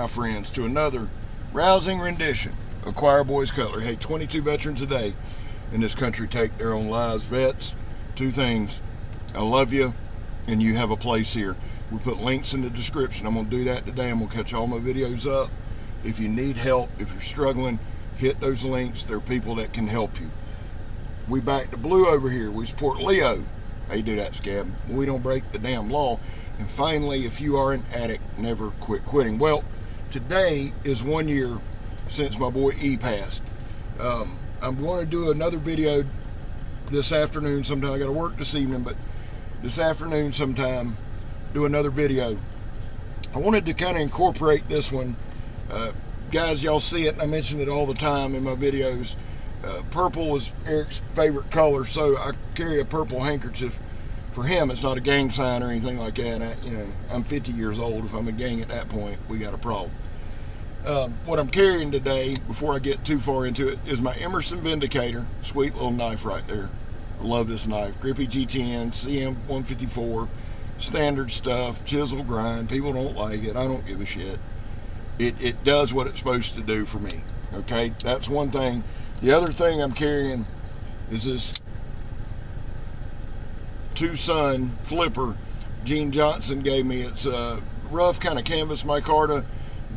my friends, to another rousing rendition of Choir Boys Cutlery. Hey, 22 veterans a day in this country take their own lives. Vets, two things. I love you, and you have a place here. We put links in the description. I'm going to do that today. I'm going to catch all my videos up. If you need help, if you're struggling, hit those links. There are people that can help you. We back to blue over here. We support Leo. How you do that, Scab? We don't break the damn law. And finally, if you are an addict, never quit quitting. Well, today is 1 year since my boy E passed. I'm going to do another video this afternoon sometime. I got to work this evening, but this afternoon sometime, do another video. I wanted to kind of incorporate this one. Guys, y'all see it, and I mention it all the time in my videos. Purple is Eric's favorite color, so I carry a purple handkerchief. For him, it's not a gang sign or anything like that. I'm 50 years old. If I'm a gang at that point, we got a problem. What I'm carrying today, before I get too far into it, is my Emerson Vindicator. Sweet little knife right there. I love this knife. Grippy G10, CM 154, standard stuff, chisel grind. People don't like it. I don't give a shit. It does what it's supposed to do for me. Okay, that's one thing. The other thing I'm carrying is this Tucson flipper Gene Johnson gave me. It's a rough kind of canvas micarta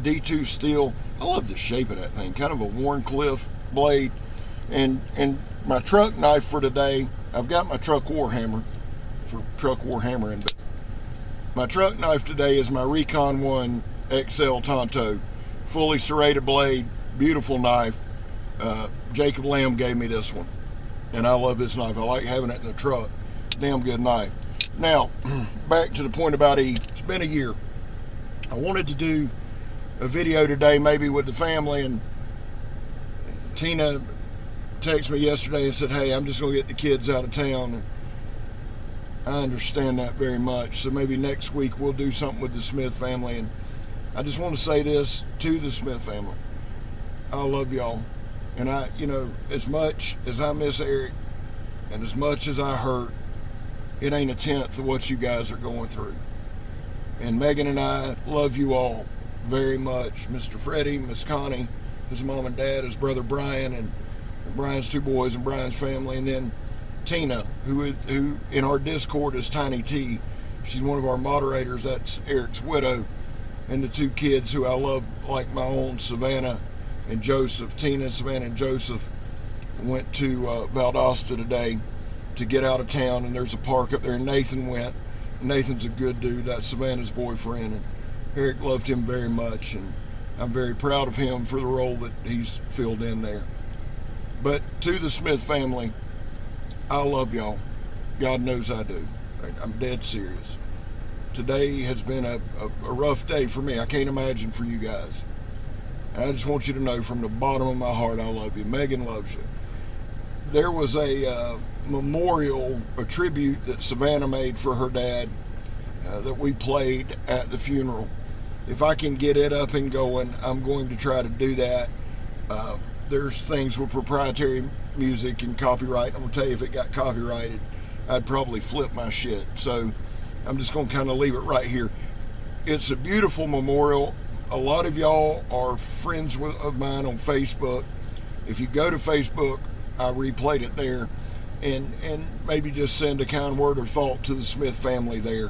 D2 steel. I love the shape of that thing, kind of a Warncliffe blade. And my truck knife for today, I've got my truck war hammer for truck war hammering, but my truck knife today is my Recon 1 XL Tonto, fully serrated blade, beautiful knife. Jacob Lamb gave me this one, and I love this knife. I like having it in the truck. Damn good knife. Now, back to the point about E. It's been a year. I wanted to do a video today, maybe with the family, and Tina texted me yesterday and said, hey, I'm just going to get the kids out of town. And I understand that very much. So maybe next week we'll do something with the Smith family. And I just want to say this to the Smith family. I love y'all. And as much as I miss Eric and as much as I hurt, it ain't a tenth of what you guys are going through. And Megan and I love you all very much. Mr. Freddie, Miss Connie, his mom and dad, his brother Brian, and Brian's two boys and Brian's family, and then Tina, who in our Discord is Tiny T. She's one of our moderators. That's Eric's widow, and the two kids who I love like my own, Savannah and Joseph. Tina, Savannah, and Joseph went to Valdosta today to get out of town, and there's a park up there, and Nathan went. Nathan's a good dude. That's Savannah's boyfriend, and Eric loved him very much, and I'm very proud of him for the role that he's filled in there. But to the Smith family, I love y'all. God knows I do. I'm dead serious. Today has been a rough day for me. I can't imagine for you guys. And I just want you to know from the bottom of my heart, I love you. Megan loves you. There was a memorial, a tribute that Savannah made for her dad that we played at the funeral. If I can get it up and going, I'm going to try to do that. There's things with proprietary music and copyright. I'm going to tell you, if it got copyrighted, I'd probably flip my shit. So I'm just going to kind of leave it right here. It's a beautiful memorial. A lot of y'all are friends of mine on Facebook. If you go to Facebook, I replayed it there. And maybe just send a kind word or thought to the Smith family there.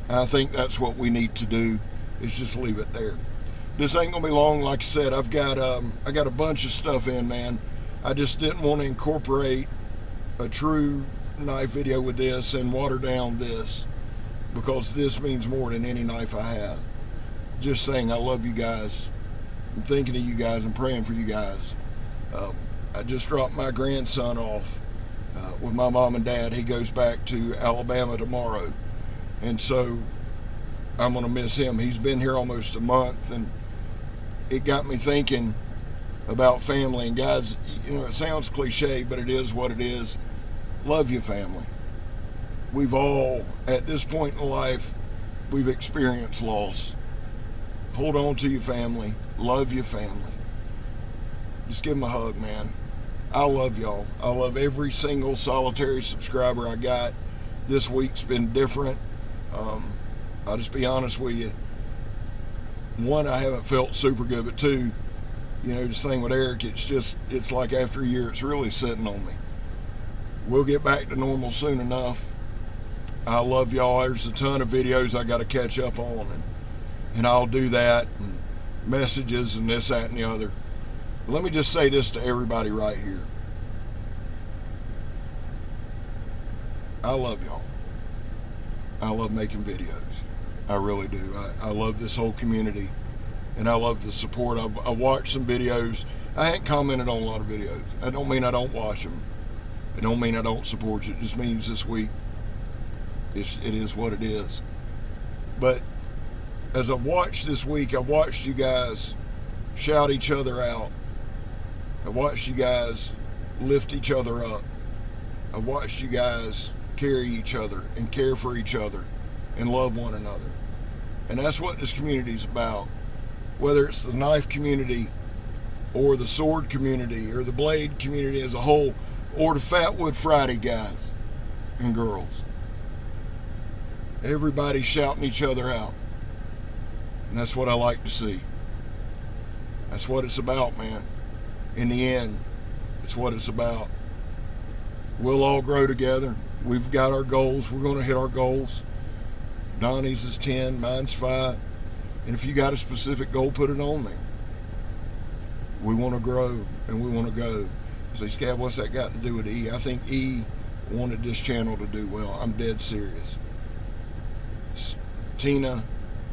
And I think that's what we need to do, is just leave it there. This ain't gonna be long. Like I said, I got a bunch of stuff in, man. I just didn't want to incorporate a true knife video with this and water down this, because this means more than any knife I have. Just saying, I love you guys. I'm thinking of you guys. I'm praying for you guys. I just dropped my grandson off with my mom and dad. He goes back to Alabama tomorrow, and so I'm gonna miss him. He's been here almost a month, and it got me thinking about family. And guys, it sounds cliche, but it is what it is. Love your family. We've all, at this point in life, we've experienced loss. Hold on to your family. Love your family. Just give them a hug, man. I love y'all. I love every single solitary subscriber I got. This week's been different. I'll just be honest with you. one, I haven't felt super good, but two, this thing with Eric, it's like after a year, it's really sitting on me. We'll get back to normal soon enough. I love y'all. There's a ton of videos I got to catch up on, and I'll do that, and messages and this, that, and the other. But let me just say this to everybody right here. I love y'all. I love making videos. I really do. I love this whole community, and I love the support. I watched some videos. I ain't commented on a lot of videos. I don't mean I don't watch them. It don't mean I don't support you. It just means this week it is what it is. But as I've watched this week, I've watched you guys shout each other out. I watched you guys lift each other up. I watched you guys carry each other and care for each other and love one another. And that's what this community is about. Whether it's the knife community or the sword community or the blade community as a whole, or the Fatwood Friday guys and girls. Everybody shouting each other out. And that's what I like to see. That's what it's about, man. In the end, it's what it's about. We'll all grow together. We've got our goals. We're going to hit our goals. Donnie's is 10, mine's 5. And if you got a specific goal, put it on there. We want to grow and we want to go. Say, Scab, what's that got to do with E? I think E wanted this channel to do well. I'm dead serious. Tina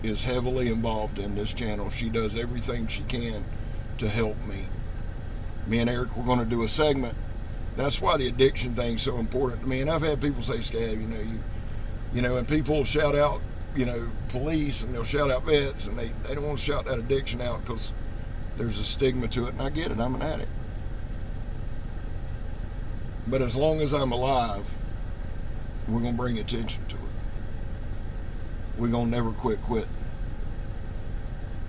is heavily involved in this channel. She does everything she can to help me. Me and Eric, we're going to do a segment. That's why the addiction thing's so important to me. And I've had people say, Scab, and people will shout out, police, and they'll shout out vets, and they don't want to shout that addiction out because there's a stigma to it. And I get it. I'm an addict. But as long as I'm alive, we're going to bring attention to it. We're going to never quit quitting.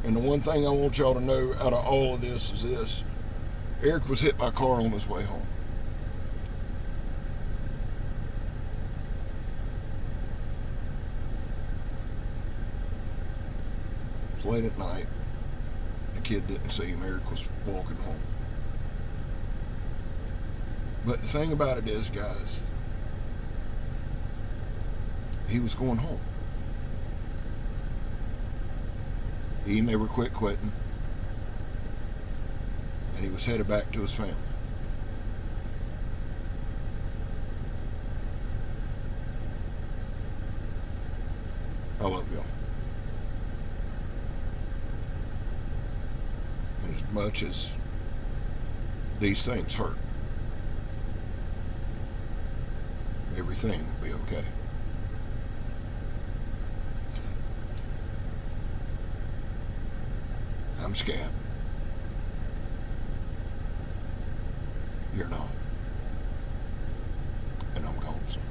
And the one thing I want y'all to know out of all of this is this. Eric was hit by a car on his way home. It was late at night. The kid didn't see him. Eric was walking home. But the thing about it is, guys, he was going home. He never quit quitting. And he was headed back to his family. I love y'all. And as much as these things hurt, everything will be okay. I'm Scab. You're not. And I'm gone, son.